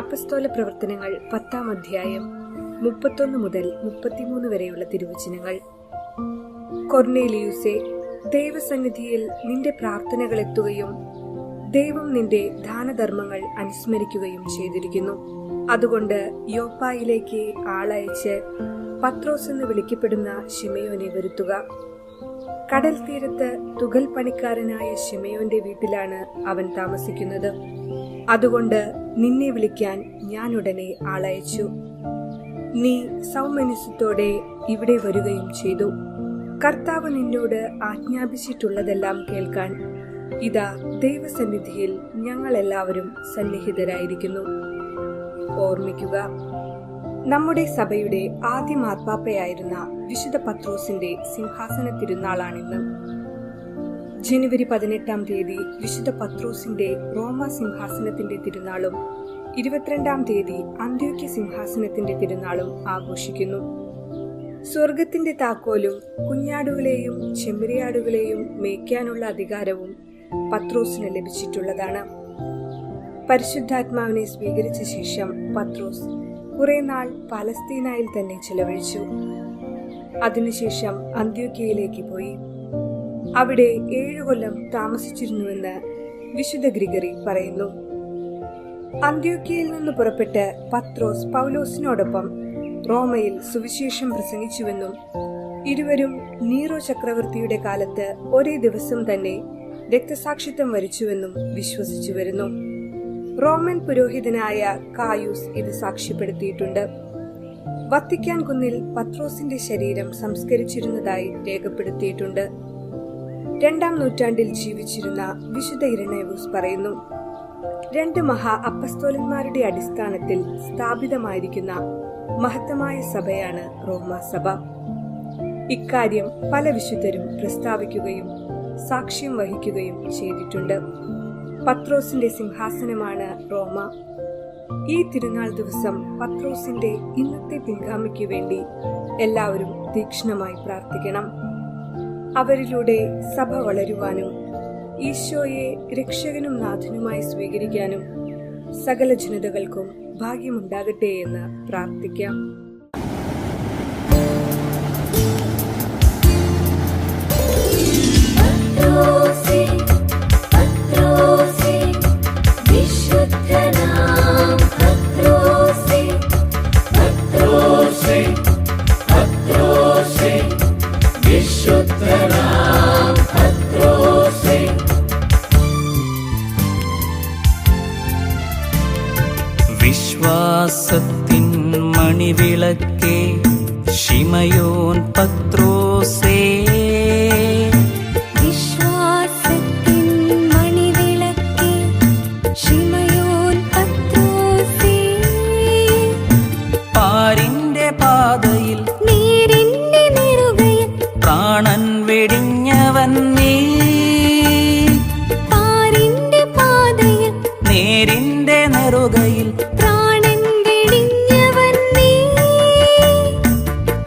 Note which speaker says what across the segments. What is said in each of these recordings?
Speaker 1: അപ്പസ്തോല പ്രവർത്തനങ്ങൾ 10-ാം അധ്യായം 31 മുതൽ 33 വരെയുള്ള തിരുവചനങ്ങൾ. കൊർന്നേലിയൂസേ, ദൈവസന്നിധിയിൽ നിന്റെ പ്രാർത്ഥനകൾ എത്തുകയും ദൈവം നിന്റെ ദാനധർമ്മങ്ങൾ അനുസ്മരിക്കുകയും ചെയ്തിരിക്കുന്നു. അതുകൊണ്ട് യോപ്പായിലേക്ക് ആളയച്ച് പത്രോസ് എന്ന് വിളിക്കപ്പെടുന്ന ശിമയോനെ വരുത്തുക. കടൽ തീരത്ത് തുകൽ പണിക്കാരനായ ശിമയോന്റെ വീട്ടിലാണ് അവൻ താമസിക്കുന്നത്. അതുകൊണ്ട് നിന്നെ വിളിക്കാൻ ഞാൻ ഉടനെ ആളയച്ചു. നീ സൗമനസ്യത്തോടെ ഇവിടെ വരികയും ചെയ്തു. കർത്താവ് നിന്നോട് ആജ്ഞാപിച്ചിട്ടുള്ളതെല്ലാം കേൾക്കാൻ ഇതാ ദൈവസന്നിധിയിൽ ഞങ്ങളെല്ലാവരും സന്നിഹിതരായിരിക്കുന്നു. ഓർമ്മിക്കുക, നമ്മുടെ സഭയുടെ ആദ്യ മാർപ്പാപ്പയായിരുന്ന വിശുദ്ധ പത്രോസിന്റെ സിംഹാസന തിരുനാളാണിന്ന്. ജനുവരി 18-ാം തീയതി വിശുദ്ധ പത്രോസിന്റെ റോമ സിംഹാസനത്തിന്റെ തിരുനാളും 22-ാം തീയതി അന്ത്യോക്യ സിംഹാസനത്തിന്റെ തിരുനാളും ആഘോഷിക്കുന്നു. സ്വർഗത്തിന്റെ താക്കോലും കുഞ്ഞാടുകളെയും ചെമ്മരിയാടുകളെയും മേയ്ക്കാനുള്ള അധികാരവും പത്രോസിന് ലഭിച്ചിട്ടുള്ളതാണ്. പരിശുദ്ധാത്മാവിനെ സ്വീകരിച്ച ശേഷം പത്രോസ് കുറെ നാൾ പലസ്തീനായിൽ തന്നെ ചിലവഴിച്ചു. അതിനുശേഷം അന്ത്യോക്യയിലേക്ക് പോയി. അവിടെ 7 കൊല്ലം താമസിച്ചിരുന്നുവെന്ന് വിശുദ്ധ ഗ്രിഗറി പറയുന്നു. അന്ത്യോക്യയിൽ നിന്ന് പുറപ്പെട്ട് പത്രോസ് പൗലോസിനോടൊപ്പം റോമയിൽ സുവിശേഷം പ്രസംഗിച്ചുവെന്നും ഇരുവരും നീറോ ചക്രവർത്തിയുടെ കാലത്ത് ഒരേ ദിവസം തന്നെ രക്തസാക്ഷിത്വം വരിച്ചുവെന്നും വിശ്വസിച്ചു വരുന്നു. റോമൻ പുരോഹിതനായ കായൂസ് ഇത് സാക്ഷ്യപ്പെടുത്തിയിട്ടുണ്ട്. വത്തിക്കാൻ കുന്നിൽ പത്രോസിന്റെ ശരീരം സംസ്കരിച്ചിരുന്നതായി രേഖപ്പെടുത്തിയിട്ടുണ്ട്. 2-ാം നൂറ്റാണ്ടിൽ ജീവിച്ചിരുന്ന വിശുദ്ധ ഇരണേവൂസ് പറയുന്നു, 2 മഹാ അപ്പസ്തോലന്മാരുടെ അടിസ്ഥാനത്തിൽ സ്ഥാപിതമായിരിക്കുന്ന മഹത്തമായ സഭയാണ് റോമാസഭ. ഇക്കാര്യം പല വിശുദ്ധരും പ്രസ്താവിക്കുകയും സാക്ഷ്യം വഹിക്കുകയും ചെയ്തിട്ടുണ്ട്. പത്രോസിന്റെ സിംഹാസനമാണ് റോമ. ഈ തിരുനാൾ ദിവസം പത്രോസിന്റെ ഇന്നത്തെ പിൻഗാമിക്ക് വേണ്ടി എല്ലാവരും തീക്ഷ്ണമായി പ്രാർത്ഥിക്കണം. അവരിലൂടെ സഭ വളരുവാനും ഈശോയെ രക്ഷകനും നാഥനുമായി സ്വീകരിക്കാനും സകല ജനതകൾക്കും ഭാഗ്യമുണ്ടാകട്ടെ എന്ന് പ്രാർത്ഥിക്കാം.
Speaker 2: വിശ്വാസത്തിൻ മണിവിളക്കേ ശിമയോൻ പത്രോസേ,
Speaker 3: വിശ്വാസത്തിൻ മണിവിളക്കേ ശിമയോൻ പത്രോസേ,
Speaker 2: പാരിന്റെ പാതയിൽ
Speaker 3: നീരിന്റെ നെറുകയിൽ
Speaker 2: പ്രാണൻ വെടിഞ്ഞവൻ നീ,
Speaker 3: പാരിന്റെ പാതയിൽ
Speaker 2: നേരിന്റെ നെറുകയിൽ
Speaker 3: പ്രാണൻ വെടിഞ്ഞവൻ നീ,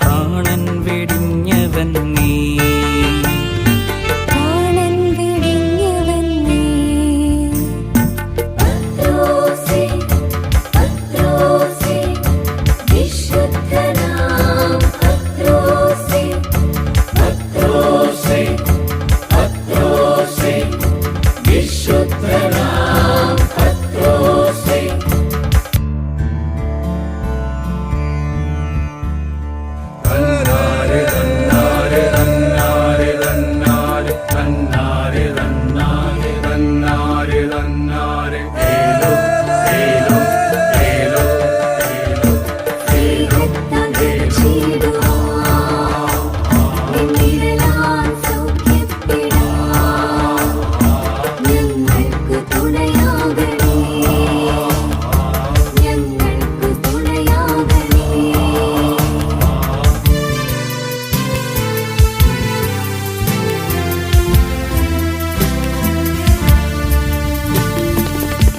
Speaker 2: പ്രാണൻ വെടിഞ്ഞവൻ നീ.
Speaker 3: പ്രാണൻ വെടിഞ്ഞവൻ നീ. പത്രോസേ, പത്രോസേ, വിശുദ്ധനാം പത്രോസേ, പത്രോസേ, പത്രോസേ, വിശുദ്ധനാം പത്രോസേ.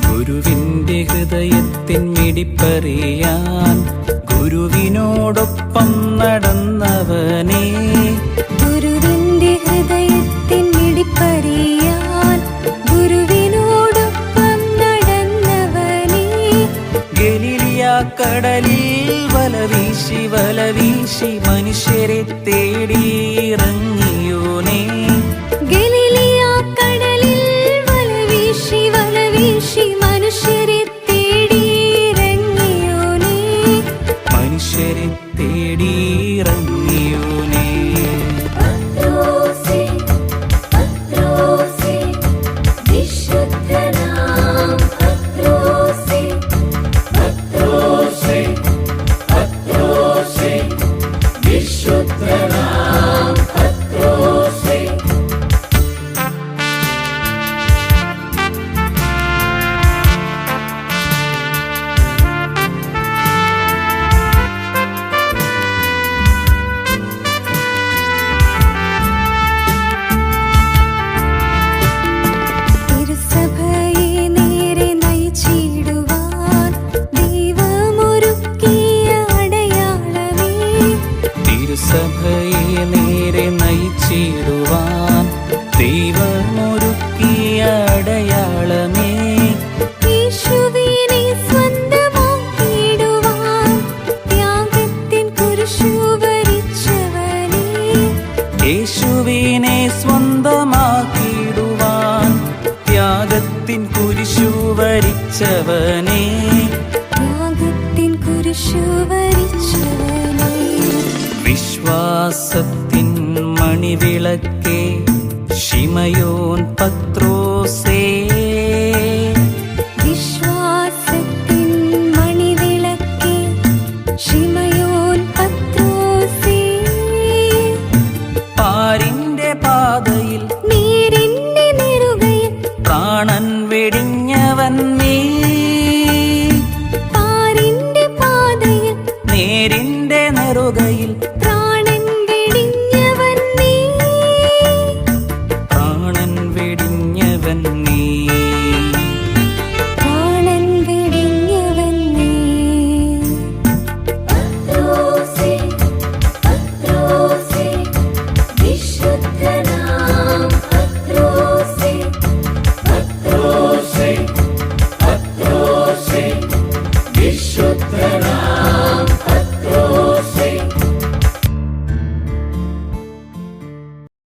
Speaker 2: ഗുരുവിന്റെ ഹൃദയത്തിൻ മിടിപ്പറിയാൻ ഗുരുവിനോടൊപ്പം നടന്നവനേ,
Speaker 3: ഗുരുവിന്റെ ഹൃദയത്തിൻ മിടിപ്പറിയാൻ ഗുരുവിനോടൊപ്പം നടന്നവനേ,
Speaker 2: കടലിൽ വലവീശി വലവീശി മനുഷ്യരെ തേടിയിറങ്ങിയോനേ.
Speaker 3: ഗലീലിയ കടലിൽ വലവീശി വലവീശി മനുഷ്യരെ തേടിയിറങ്ങിയോനേ.
Speaker 2: മനുഷ്യരെ തേടിയിറങ്ങിയോനേ.
Speaker 3: പത്രോസേ പത്രോസേ വിശുദ്ധനാം പത്രോസേ പത്രോസേ പത്രോസേ വിശുദ്ധനാം പത്രോസേ. തിരുസഭയെ നേരെ നയിച്ചിടുവാൻ ദൈവമൊരുക്കിയ അടയാളമേ.
Speaker 2: തിരുസഭയെ നേരെ നയിച്ചിടുവാൻ ദൈവമൊരുക്കിയ അടയാളമേ.
Speaker 3: യേശുവിനെ സ്വന്തമാക്കിയിടുവാൻ ത്യാഗത്തിൻ കുരിശു വരിച്ചവനേ.
Speaker 2: യേശുവിനെ സ്വന്തമാക്കിയിടുവാൻ ത്യാഗത്തിൻ കുരിശു വരിച്ചവനേ.
Speaker 3: ത്യാഗത്തിൻ കുരിശു വരിച്ചവനേ.
Speaker 2: വിശ്വാസത്തിൻ മണിവിളക്കേ ശിമയോൻ പത്രോസേ